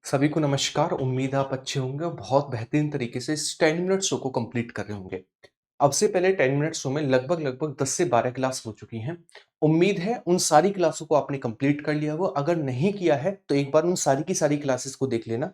सभी को नमस्कार। उम्मीद है आप अच्छे होंगे और बहुत बेहतरीन तरीके से इस 10 मिनट शो को कंप्लीट कर रहे होंगे। अब से पहले 10 मिनट शो में लगभग 10 से 12 क्लास हो चुकी हैं। उम्मीद है उन सारी क्लासों को आपने कंप्लीट कर लिया होगा। अगर नहीं किया है तो एक बार उन सारी की सारी क्लासेस को देख लेना।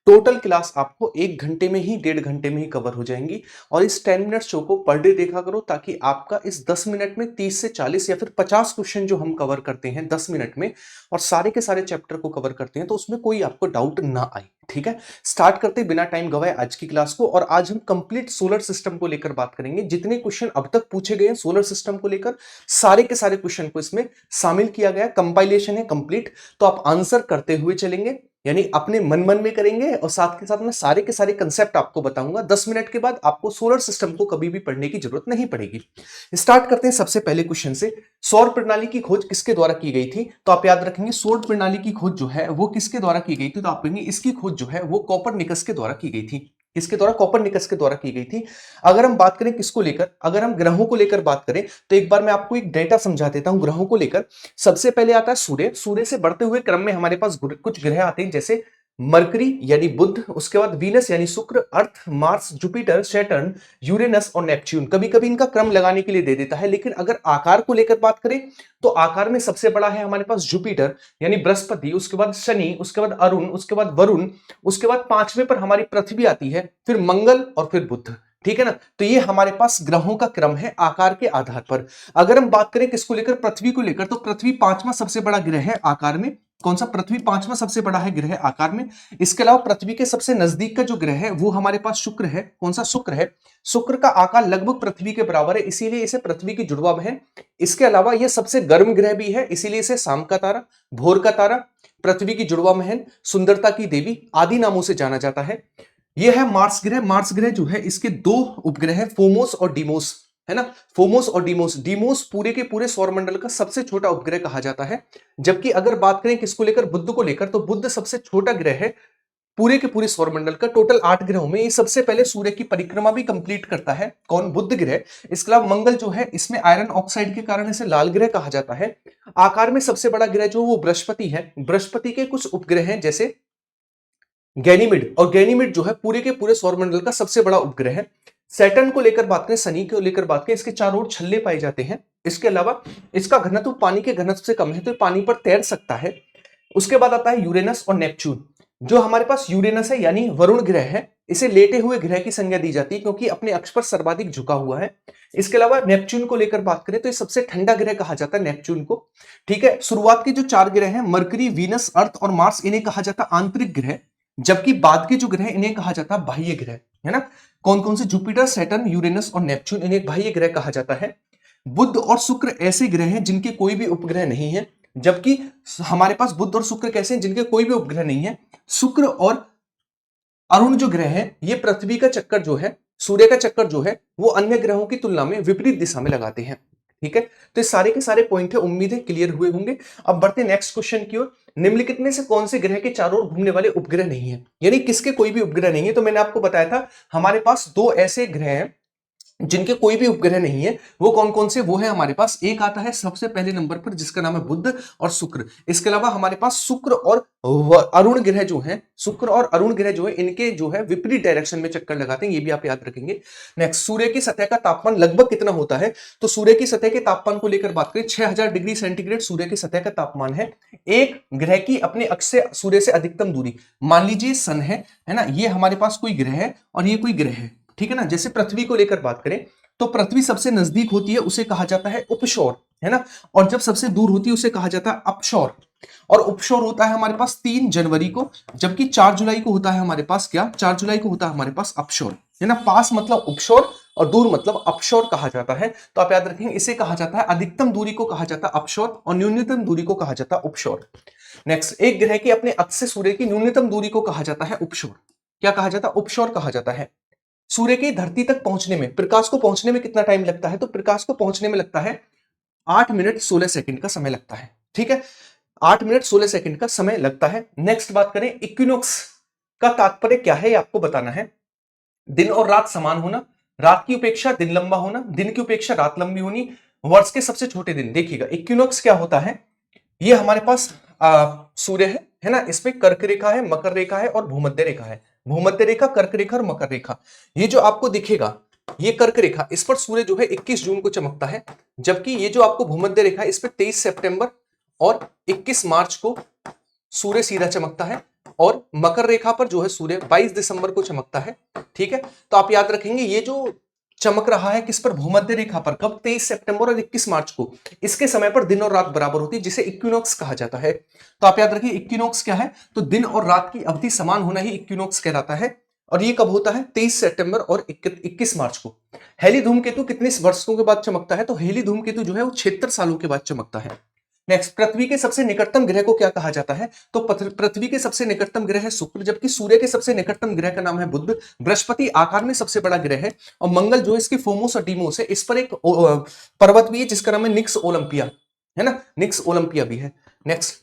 टोटल क्लास आपको 1 घंटे में ही, 1.5 घंटे में ही कवर हो जाएंगी। और इस 10 मिनट शो को पर डे देखा करो ताकि आपका इस 10 मिनट में 30 से 40 या फिर 50 क्वेश्चन जो हम कवर करते हैं 10 मिनट में और सारे के सारे चैप्टर को कवर करते हैं तो उसमें कोई आपको डाउट ना आए। ठीक है, स्टार्ट करते बिना टाइम गवाए आज की क्लास को। और आज हम कंप्लीट सोलर सिस्टम को लेकर बात करेंगे। जितने क्वेश्चन अब तक पूछे गए हैं सोलर सिस्टम को लेकर, सारे के सारे क्वेश्चन को इसमें शामिल किया गया। कंपाइलेशन है कंप्लीट, तो आप आंसर करते हुए चलेंगे, यानी अपने मन मन में करेंगे और साथ के साथ में सारे के सारे कंसेप्ट आपको बताऊंगा। 10 मिनट के बाद आपको सोलर सिस्टम को कभी भी पढ़ने की जरूरत नहीं पड़ेगी। स्टार्ट करते हैं सबसे पहले क्वेश्चन से। सौर प्रणाली की खोज किसके द्वारा की गई थी? तो आप याद रखेंगे सौर प्रणाली की खोज जो है वो किसके द्वारा की गई थी, तो आप कहेंगे इसकी खोज जो है वो कॉपरनिकस के द्वारा की गई थी। किसके द्वारा? कॉपरनिकस के द्वारा की गई थी। अगर हम बात करें किसको लेकर, अगर हम ग्रहों को लेकर बात करें तो एक बार मैं आपको एक डेटा समझा देता हूं ग्रहों को लेकर। सबसे पहले आता है सूर्य। सूर्य से बढ़ते हुए क्रम में हमारे पास कुछ ग्रह आते हैं, जैसे मरकरी यानी बुध, उसके बाद वीनस यानी शुक्र, अर्थ, मार्स, जुपिटर, सैटर्न, यूरेनस और नेपच्यून। कभी कभी इनका क्रम लगाने के लिए दे देता है, लेकिन अगर आकार को लेकर बात करें तो आकार में सबसे बड़ा है हमारे पास जुपिटर यानी बृहस्पति, उसके बाद शनि, उसके बाद अरुण, उसके बाद वरुण, उसके बाद पांचवें पर हमारी पृथ्वी आती है, फिर मंगल और फिर बुध। ठीक है ना, तो ये हमारे पास ग्रहों का क्रम है आकार के आधार पर। अगर हम बात करें किसको लेकर, पृथ्वी को लेकर, तो पृथ्वी पांचवा सबसे बड़ा ग्रह है आकार में। कौन सा? पृथ्वी पांचवा सबसे बड़ा है ग्रह आकार में। इसके अलावा पृथ्वी के सबसे नजदीक का जो ग्रह है वो हमारे पास शुक्र है। कौन सा? शुक्र है। शुक्र का आकार लगभग पृथ्वी के बराबर है, इसीलिए इसे पृथ्वी की जुड़वा बहन। इसके अलावा यह सबसे गर्म ग्रह भी है, इसीलिए इसे शाम का तारा, भोर का तारा, पृथ्वी की जुड़वा बहन, सुंदरता की देवी आदि नामों से जाना जाता है। यह है मार्स ग्रह। मार्स ग्रह जो है इसके दो उपग्रह है, फोमोस और डीमोस, है ना। फोमोस और डीमोस। डीमोस पूरे के पूरे सौरमंडल का सबसे छोटा उपग्रह कहा जाता है। जबकि अगर बात करें किसको लेकर, बुध को लेकर, तो बुध सबसे छोटा ग्रह है पूरे के पूरे सौरमंडल का। टोटल 8 ग्रहों में ये सबसे पहले सूर्य की परिक्रमा भी कंप्लीट करता है। कौन? बुध ग्रह। इसके अलावा मंगल जो है इसमें आयरन ऑक्साइड के कारण इसे लाल ग्रह कहा जाता है। आकार में सबसे बड़ा ग्रह जो वो बृहस्पति है। बृहस्पति के कुछ उपग्रह हैं जैसे गैनीमिड, और गैनीमिड जो है पूरे के पूरे सौरमंडल का सबसे बड़ा उपग्रह है। सैटर्न को लेकर बात करें, शनि को लेकर बात करें, इसके चारों ओर छल्ले पाए जाते हैं। इसके अलावा इसका घनत्व पानी के घनत्व से कम है, तो पानी पर तैर सकता है। उसके बाद आता है यूरेनस और नेपच्यून। जो हमारे पास यूरेनस है यानी वरुण ग्रह है, इसे लेटे हुए ग्रह की संज्ञा दी जाती है क्योंकि अपने अक्ष पर सर्वाधिक झुका हुआ है। इसके अलावा नेपच्यून को लेकर बात करें तो ये सबसे ठंडा ग्रह कहा जाता है नेपच्यून को। ठीक है, शुरुआत के जो 4 ग्रह हैं मरकरी, वीनस, अर्थ और मार्स, इन्हें कहा जाता है आंतरिक ग्रह, जबकि बाद के जो ग्रह इन्हें कहा जाता है बाह्य ग्रह, है ना। कौन कौन से? जुपिटर, सैटर्न, यूरेनस और नेपच्यून, इन्हें बाह्य ग्रह कहा जाता है। बुध और शुक्र ऐसे ग्रह हैं जिनके कोई भी उपग्रह नहीं है, जबकि हमारे पास बुध और शुक्र कैसे हैं? जिनके कोई भी उपग्रह नहीं है। शुक्र और अरुण जो ग्रह है ये पृथ्वी का चक्कर जो है, सूर्य का चक्कर जो है वो अन्य ग्रहों की तुलना में विपरीत दिशा में लगाते हैं। ठीक है, तो ये सारे के सारे पॉइंट है, उम्मीद है क्लियर हुए होंगे। अब बढ़ते नेक्स्ट क्वेश्चन की ओर। निम्नलिखित में से कौन से ग्रह के चारों ओर घूमने वाले उपग्रह नहीं है, यानी किसके कोई भी उपग्रह नहीं है? तो मैंने आपको बताया था हमारे पास 2 ऐसे ग्रह हैं जिनके कोई भी उपग्रह नहीं है। वो कौन कौन से? वो है हमारे पास, एक आता है सबसे पहले नंबर पर जिसका नाम है बुध और शुक्र। इसके अलावा हमारे पास शुक्र और अरुण ग्रह जो है, शुक्र और अरुण ग्रह जो है इनके जो है विपरीत डायरेक्शन में चक्कर लगाते हैं, ये भी आप याद रखेंगे। नेक्स्ट, सूर्य की सतह का तापमान लगभग कितना होता है? तो सूर्य की सतह के तापमान को लेकर बात करें 6000 डिग्री सेंटीग्रेड सूर्य की सतह का तापमान है। एक ग्रह की अपने अक्ष से सूर्य से अधिकतम दूरी, मान लीजिए सन है ना, ये हमारे पास कोई ग्रह है और ये कोई ग्रह है। ठीक है ना, जैसे पृथ्वी को लेकर बात करें तो पृथ्वी सबसे नजदीक होती है उसे कहा जाता है उपशौर, है ना। और जब सबसे दूर होती है उसे कहा जाता है अपशौर। और उपशौर होता है हमारे पास 3 जनवरी को, जबकि 4 जुलाई को होता है हमारे पास क्या? 4 जुलाई को होता है हमारे पास अपशौर, है ना। पास मतलब उपशौर और दूर मतलब अपशौर कहा जाता है। तो आप याद रखेंगे इसे कहा जाता है, अधिकतम दूरी को कहा जाता है अपशौर और न्यूनतम दूरी को कहा जाता है उपशौर। नेक्स्ट, एक ग्रह की अपने अक्ष से सूर्य की न्यूनतम दूरी को कहा जाता है उपशौर। क्या कहा जाता है? उपशौर कहा जाता है। सूर्य की धरती तक पहुंचने में, प्रकाश को पहुंचने में कितना टाइम लगता है? तो प्रकाश को पहुंचने में लगता है 8 मिनट 16 सेकंड का समय लगता है। ठीक है, 8 मिनट 16 सेकंड का समय लगता है। नेक्स्ट बात करें, इक्विनोक्स का तात्पर्य क्या है ये आपको बताना है। दिन और रात समान होना, रात की उपेक्षा दिन लंबा होना, दिन की उपेक्षा रात लंबी होनी, वर्ष के सबसे छोटे दिन। देखिएगा इक्विनोक्स क्या होता है, ये हमारे पास सूर्य है, है ना, इसमें कर्क रेखा है, मकर रेखा है और भूमध्य रेखा है। भूमध्य रेखा, कर्क रेखा और मकर रेखा, ये जो आपको दिखेगा ये कर्क रेखा, इस पर सूर्य जो है 21 जून को चमकता है, जबकि ये जो आपको भूमध्य रेखा है इस पर 23 सितंबर और 21 मार्च को सूर्य सीधा चमकता है, और मकर रेखा पर जो है सूर्य 22 दिसंबर को चमकता है। ठीक है, तो आप याद रखेंगे ये जो चमक रहा है किस पर, भूमध्य रेखा पर, कब, 23 सितंबर और 21 मार्च को। इसके समय पर दिन और रात बराबर होती है, जिसे इक्विनॉक्स कहा जाता है। तो आप याद रखिए इक्विनॉक्स क्या है, तो दिन और रात की अवधि समान होना ही इक्विनॉक्स कहलाता है। और ये कब होता है, 23 सितंबर और 21 मार्च को। हेली धूमकेतु कितने वर्षों के बाद चमकता है, तो हेली धूमकेतु जो है वो 76 सालों के बाद चमकता है। नेक्स्ट, पृथ्वी के सबसे निकटतम ग्रह को क्या कहा जाता है, तो पृथ्वी के सबसे निकटतम ग्रह है शुक्र, जबकि सूर्य के सबसे निकटतम ग्रह का नाम है बुध। बृहस्पति आकार में सबसे बड़ा ग्रह है, और मंगल जो है इसके फोमोस और डीमोस है, इस पर एक पर्वत भी है जिसका नाम है निक्स ओलंपिया, है ना, निक्स ओलंपिया भी है। नेक्स्ट,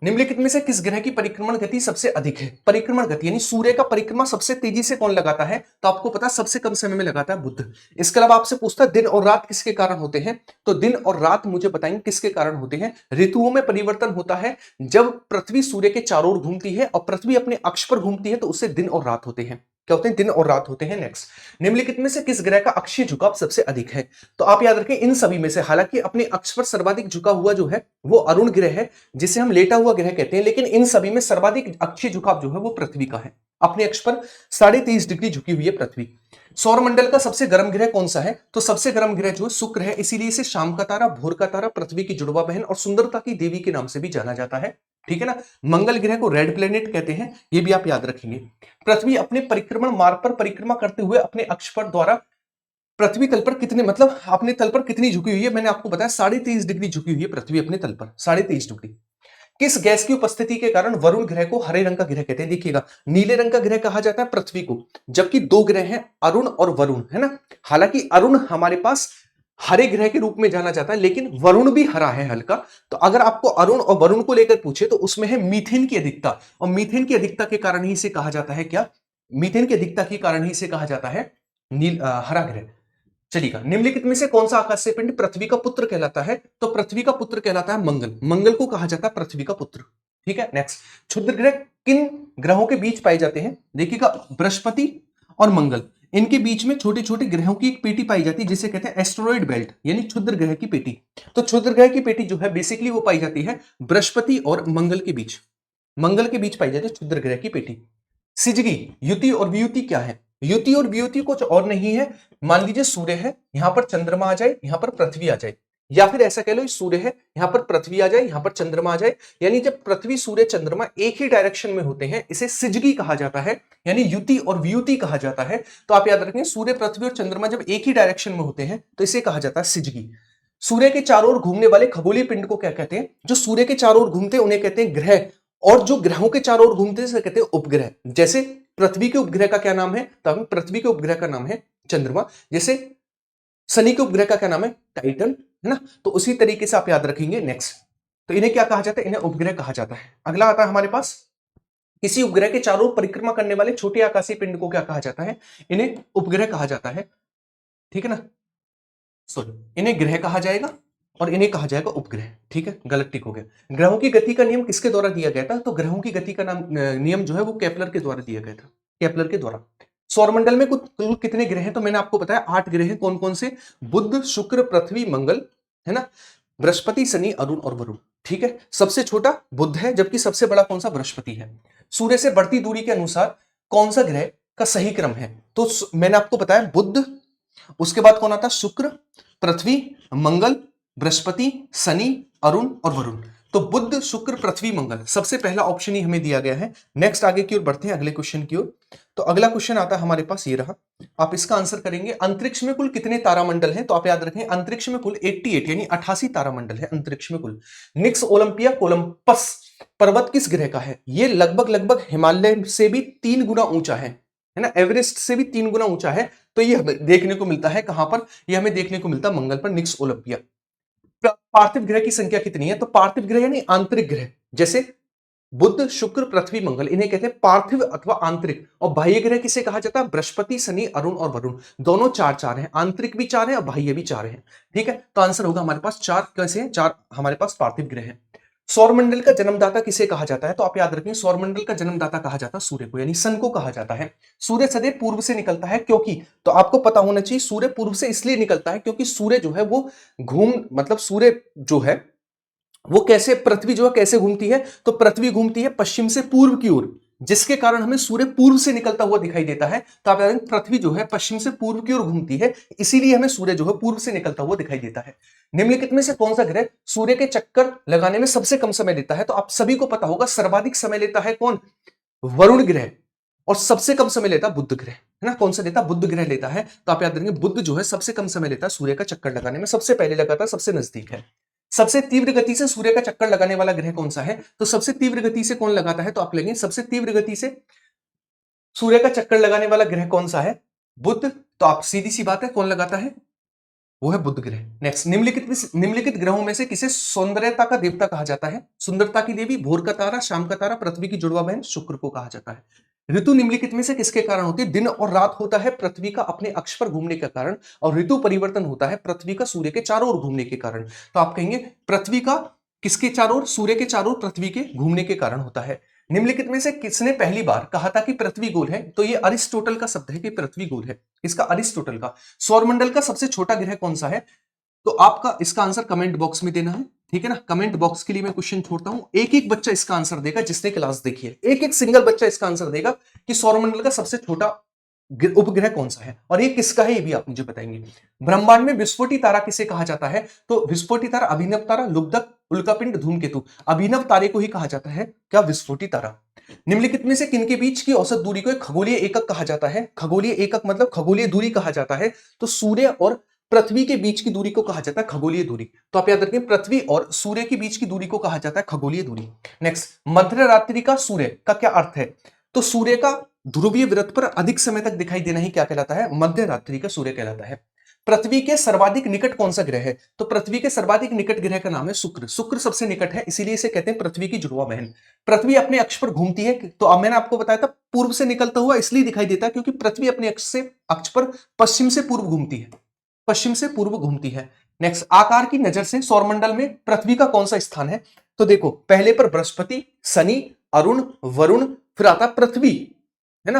निम्नलिखित में से किस ग्रह की परिक्रमण गति सबसे अधिक है, परिक्रमण गति यानी सूर्य का परिक्रमा सबसे तेजी से कौन लगाता है, तो आपको पता है सबसे कम समय में लगाता है बुध। इसके अलावा आपसे पूछता है दिन और रात किसके कारण होते हैं, तो दिन और रात मुझे बताएंगे किसके कारण होते हैं। ऋतुओं में परिवर्तन होता है, जब पृथ्वी सूर्य के चारों ओर घूमती है और पृथ्वी अपने अक्ष पर घूमती है तो उससे दिन और रात होते हैं, क्या होते हैं, दिन और रात होते हैं। नेक्स्ट, निम्नलिखित में से किस ग्रह का अक्षीय झुकाव सबसे अधिक है, तो आप याद रखें इन सभी में से, हालांकि अपने अक्ष पर सर्वाधिक झुका हुआ जो है वो अरुण ग्रह है, जिसे हम लेटा हुआ ग्रह कहते हैं, लेकिन इन सभी में सर्वाधिक अक्षीय झुकाव जो है वो पृथ्वी का है। अपने अक्ष पर 23.5 डिग्री झुकी हुई है पृथ्वी। सौरमंडल का सबसे गर्म ग्रह कौन सा है, तो सबसे गर्म ग्रह जो है शुक्र है, इसीलिए इसे शाम का तारा, भोर का तारा, पृथ्वी की जुड़वा बहन और सुंदरता की देवी के नाम से भी जाना जाता है। ठीक है ना, मंगल ग्रह को रेड प्लेनेट कहते हैं, ये भी आप याद रखेंगे। पृथ्वी अपने परिक्रमण मार्ग पर परिक्रमा करते हुए अपने अक्ष पर द्वारा पृथ्वी तल पर कितने, मतलब अपने तल पर कितनी झुकी हुई है, मैंने आपको बताया 23.5 डिग्री झुकी हुई है पृथ्वी अपने तल पर, 23.5 डिग्री। किस गैस की उपस्थिति के कारण वरुण ग्रह को हरे रंग का ग्रह कहते हैं, देखिएगा नीले रंग का ग्रह कहा जाता है पृथ्वी को, जबकि दो ग्रह हैं अरुण और वरुण, है ना। हालांकि अरुण हमारे पास हरे ग्रह के रूप में जाना जाता है, लेकिन वरुण भी हरा है हल्का। तो अगर आपको अरुण और वरुण को लेकर पूछे तो उसमें है मीथेन की अधिकता, और मीथेन की अधिकता के कारण ही इसे कहा जाता है क्या, मीथेन की अधिकता के कारण ही इसे कहा जाता है हरा ग्रह। चलिएगा, निम्नलिखित में से कौन सा आकाशीय पिंड पृथ्वी का पुत्र कहलाता है, तो पृथ्वी का पुत्र कहलाता है मंगल, मंगल को कहा जाता है पृथ्वी का पुत्र। ठीक है, नेक्स्ट, क्षुद्र ग्रह किन ग्रहों के बीच पाए जाते हैं, देखिएगा बृहस्पति और मंगल, इनके बीच में छोटे छोटे ग्रहों की एक पेटी पाई जाती है जिसे कहते हैं एस्टेरॉइड बेल्ट, यानी क्षुद्र ग्रह की पेटी। तो क्षुद्र ग्रह की पेटी जो है बेसिकली वो पाई जाती है बृहस्पति और मंगल के बीच, मंगल के बीच पाई जाती है क्षुद्र ग्रह की पेटी। सिजगी, युति और वियुति क्या है, युति और वियुति कुछ और नहीं है, मान लीजिए सूर्य है, यहां पर चंद्रमा आ जाए, यहां पर पृथ्वी आ जाए, या फिर ऐसा कह लो सूर्य है, यहां पर पृथ्वी आ जाए, यहां पर चंद्रमा आ जाए, यानी जब पृथ्वी सूर्य चंद्रमा एक ही डायरेक्शन में होते हैं इसे सिजगी कहा जाता है, यानी युति और वियुति कहा जाता है। तो आप याद रखें सूर्य, पृथ्वी और चंद्रमा जब एक ही डायरेक्शन में होते हैं तो इसे कहा जाता है सिजगी। सूर्य के चारों ओर घूमने वाले खगोलीय पिंड को क्या कहते हैं, जो सूर्य के चारों ओर घूमते हैं उन्हें कहते हैं ग्रह, और जो ग्रहों के चारों ओर घूमते हैं उसे कहते हैं उपग्रह। जैसे पृथ्वी के उपग्रह का क्या नाम है, तो पृथ्वी के उपग्रह का नाम है चंद्रमा, जैसे शनि के उपग्रह का क्या नाम है, टाइटन, है ना। तो उसी तरीके से आप याद रखेंगे। नेक्स्ट, तो इन्हें क्या कहा जाता है, इन्हें उपग्रह कहा जाता है। अगला आता है हमारे पास, किसी उपग्रह के चारों ओर परिक्रमा करने वाले छोटे आकाशीय पिंड को क्या कहा जाता है, इन्हें उपग्रह कहा जाता है। ठीक है ना, सॉरी, इन्हें ग्रह कहा जाएगा और इन्हें कहा जाएगा उपग्रह। ठीक है, गलत टिक हो गया। ग्रहों की गति का नियम किसके द्वारा दिया गया था, तो ग्रहों की गति का नाम नियम जो है वो केपलर के द्वारा दिया गया था, केपलर के द्वारा। सौरमंडल में कुल कितने ग्रह हैं, तो मैंने आपको बताया 8 ग्रह हैं। कौन कौन से, बुध, शुक्र, पृथ्वी, मंगल, है ना, बृहस्पति, शनि, अरुण और वरुण। ठीक है, सबसे छोटा बुध है, जबकि सबसे बड़ा कौन सा, बृहस्पति है। सूर्य से बढ़ती दूरी के अनुसार कौन सा ग्रह का सही क्रम है, तो मैंने आपको बताया बुध, उसके बाद कौन आता है, शुक्र, पृथ्वी, मंगल, बृहस्पति, शनि, अरुण और वरुण। तो बुध, शुक्र, पृथ्वी, मंगल, सबसे पहला ऑप्शन ही हमें दिया गया है। नेक्स्ट आगे की ओर बढ़ते हैं, अगले क्वेश्चन की ओर। तो अगला क्वेश्चन आता है हमारे पास, ये रहा, आप इसका आंसर करेंगे। अंतरिक्ष में कुल कितने तारामंडल हैं, तो आप याद रखें अंतरिक्ष में कुल 88 यानी 88 तारामंडल है अंतरिक्ष में कुल। निक्स ओलंपिया कोलंबस पर्वत किस ग्रह का है, ये लगभग लगभग हिमालय से भी 3 गुना ऊंचा है ना, एवरेस्ट से भी 3 गुना ऊंचा है। तो ये हमें देखने को मिलता है कहां पर, ये हमें देखने को मिलता है मंगल पर, निक्स ओलंपिया। पार्थिव ग्रह की संख्या कितनी है, तो पार्थिव ग्रह यानी आंतरिक ग्रह, जैसे बुध, शुक्र, पृथ्वी, मंगल, इन्हें कहते हैं पार्थिव अथवा आंतरिक। और बाह्य ग्रह किसे कहा जाता है, बृहस्पति, शनि, अरुण और वरुण, दोनों 4-4 हैं, आंतरिक भी 4 है और बाह्य भी 4 है। ठीक है, तो आंसर होगा हमारे पास 4, कैसे हैं 4 हमारे पास पार्थिव ग्रह है। सौरमंडल का जन्मदाता किसे कहा जाता है? तो आप याद रखें, सौरमंडल का जन्मदाता कहा जाता है सूर्य को, यानी सन को कहा जाता है। सूर्य सदैव पूर्व से निकलता है, क्योंकि तो आपको पता होना चाहिए सूर्य पूर्व से इसलिए निकलता है क्योंकि सूर्य जो है वो मतलब सूर्य जो है वो कैसे, पृथ्वी जो है कैसे घूमती है, तो पृथ्वी घूमती है पश्चिम से पूर्व की ओर, जिसके कारण हमें सूर्य पूर्व से निकलता हुआ दिखाई देता है। तो आप याद रखें, पृथ्वी जो है पश्चिम से पूर्व की ओर घूमती है, इसीलिए हमें सूर्य जो है पूर्व से निकलता हुआ दिखाई देता है। निम्नलिखित में से कौन सा ग्रह सूर्य के चक्कर लगाने में सबसे कम समय लेता है? तो आप सभी को पता होगा सर्वाधिक समय लेता है कौन? वरुण ग्रह। और सबसे कम समय लेता बुध ग्रह, है ना? कौन सा लेता? बुध ग्रह लेता है। तो आप याद रखेंगे बुध जो है सबसे कम समय लेता है सूर्य का चक्कर लगाने में, सबसे पहले लगाता है, सबसे नजदीक है। सबसे तीव्र गति से सूर्य का चक्कर लगाने वाला ग्रह कौन सा है? तो सबसे तीव्र गति से कौन लगाता है? तो आप लेंगे सबसे तीव्र गति से सूर्य का चक्कर लगाने वाला ग्रह कौन सा है? बुध। तो आप सीधी सी बात है कौन लगाता है? वो है बुध ग्रह। नेक्स्ट, निम्नलिखित ग्रहों में से किसे सौंदर्यता का देवता कहा जाता है? सुंदरता की देवी, भोर का तारा, शाम का तारा, पृथ्वी की जुड़वा बहन शुक्र को कहा जाता है। ऋतु निम्नलिखित में से किसके कारण होती है? दिन और रात होता है पृथ्वी का अपने अक्ष पर घूमने के कारण, और ऋतु परिवर्तन होता है पृथ्वी का सूर्य के चारों ओर घूमने के कारण। तो आप कहेंगे पृथ्वी का किसके चारों ओर? सूर्य के चारों ओर पृथ्वी के घूमने के कारण होता है। निम्नलिखित में से किसने पहली बार कहा था कि पृथ्वी गोल है? तो ये अरिस्टोटल का शब्द है कि पृथ्वी गोल है, इसका अरिस्टोटल का। सौरमंडल का सबसे छोटा ग्रह कौन सा है? तो आपका इसका आंसर कमेंट बॉक्स में देना है, ठीक है ना? कमेंट बॉक्स के लिए मैं क्वेश्चन छोड़ता हूं, एक एक बच्चा इसका आंसर देगा जिसने क्लास देखी है, एक एक सिंगल बच्चा इसका आंसर देगा कि सौरमंडल का सबसे छोटा उपग्रह कौन सा है, और ये किसका है ये भी आप मुझे बताएंगे। ब्रह्मांड में विस्फोटी तारा किसे कहा जाता है? तो विस्फोटी तारा अभिनव तारा, लुब्धक, उल्कापिंड, धूमकेतु। अभिनव तारे को ही कहा जाता है क्या? विस्फोटी तारा। निम्नलिखित में से किनके बीच की औसत दूरी को एक खगोलीय एकक कहा जाता है? खगोलीय एकक मतलब खगोलीय दूरी कहा जाता है। तो सूर्य और पृथ्वी के बीच की दूरी को कहा जाता है खगोलीय दूरी। तो आप याद रखें पृथ्वी और सूर्य के बीच की दूरी को कहा जाता है खगोलीय दूरी। नेक्स्ट, मध्य रात्रि का सूर्य का क्या अर्थ है? तो सूर्य का ध्रुवीय वृत्त पर अधिक समय तक दिखाई देना ही क्या कहलाता है? मध्य रात्रि का सूर्य कहलाता है। पृथ्वी के सर्वाधिक निकट कौन सा ग्रह है? तो पृथ्वी के सर्वाधिक निकट ग्रह का नाम है शुक्र। शुक्र सबसे निकट है, इसीलिए इसे कहते हैं पृथ्वी की जुड़वा बहन। पृथ्वी अपने अक्ष पर घूमती है, तो अब मैंने आपको बताया था पूर्व से निकलता हुआ इसलिए दिखाई देता है क्योंकि पृथ्वी अपने अक्ष पर पश्चिम से पूर्व घूमती है, पश्चिम से पूर्व घूमती है। नेक्स्ट, आकार की नजर से सौरमंडल में पृथ्वी का कौन सा स्थान है? तो देखो पहले पर बृहस्पति, शनि, अरुण, वरुण, फिर आता है पृथ्वी, है ना?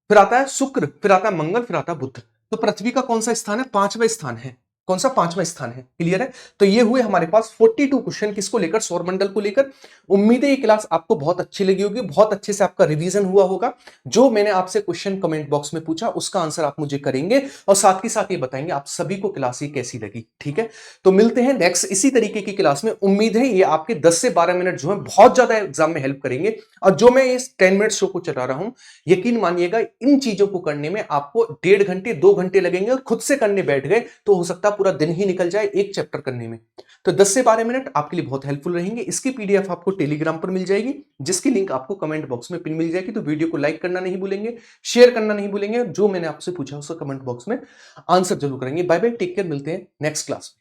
फिर आता है शुक्र, फिर आता है मंगल, फिर आता है बुध। तो पृथ्वी का कौन सा स्थान है? पांचवा स्थान है। कौन सा? पांचवा स्थान है। क्लियर है? तो ये हुए हमारे पास 42 क्वेश्चन किसको लेकर? सौरमंडल को लेकर। उम्मीद है ये क्लास आपको बहुत अच्छी लगी होगी, बहुत अच्छे से आपका रिवीजन हुआ होगा। जो मैंने आपसे क्वेश्चन कमेंट बॉक्स में पूछा उसका आंसर आप मुझे करेंगे, और साथ ही साथ ये बताएंगे आप सभी को क्लास ये कैसी लगी। ठीक है, तो मिलते हैं नेक्स्ट इसी तरीके की क्लास में। उम्मीद है ये आपके 10 से 12 मिनट जो है बहुत ज्यादा एग्जाम में हेल्प करेंगे। और जो मैं इस 10 मिनट शो को चला रहा हूं, यकीन मानिएगा इन चीजों को करने में आपको 1.5 घंटे 2 घंटे लगेंगे, और खुद से करने बैठ गए तो हो सकता है पूरा दिन ही निकल जाए एक चैप्टर करने में। तो 10 से 12 मिनट आपके लिए बहुत हेल्पफुल रहेंगे। इसकी पीडीएफ आपको टेलीग्राम पर मिल जाएगी, जिसकी लिंक आपको कमेंट बॉक्स में पिन मिल जाएगी। तो वीडियो को लाइक करना नहीं भूलेंगे, शेयर करना नहीं भूलेंगे, जो मैंने आपसे पूछा उसका कमेंट बॉक्स में आंसर जरूर करेंगे। बाय बाय, टेक केयर, मिलते हैं नेक्स्ट क्लास में।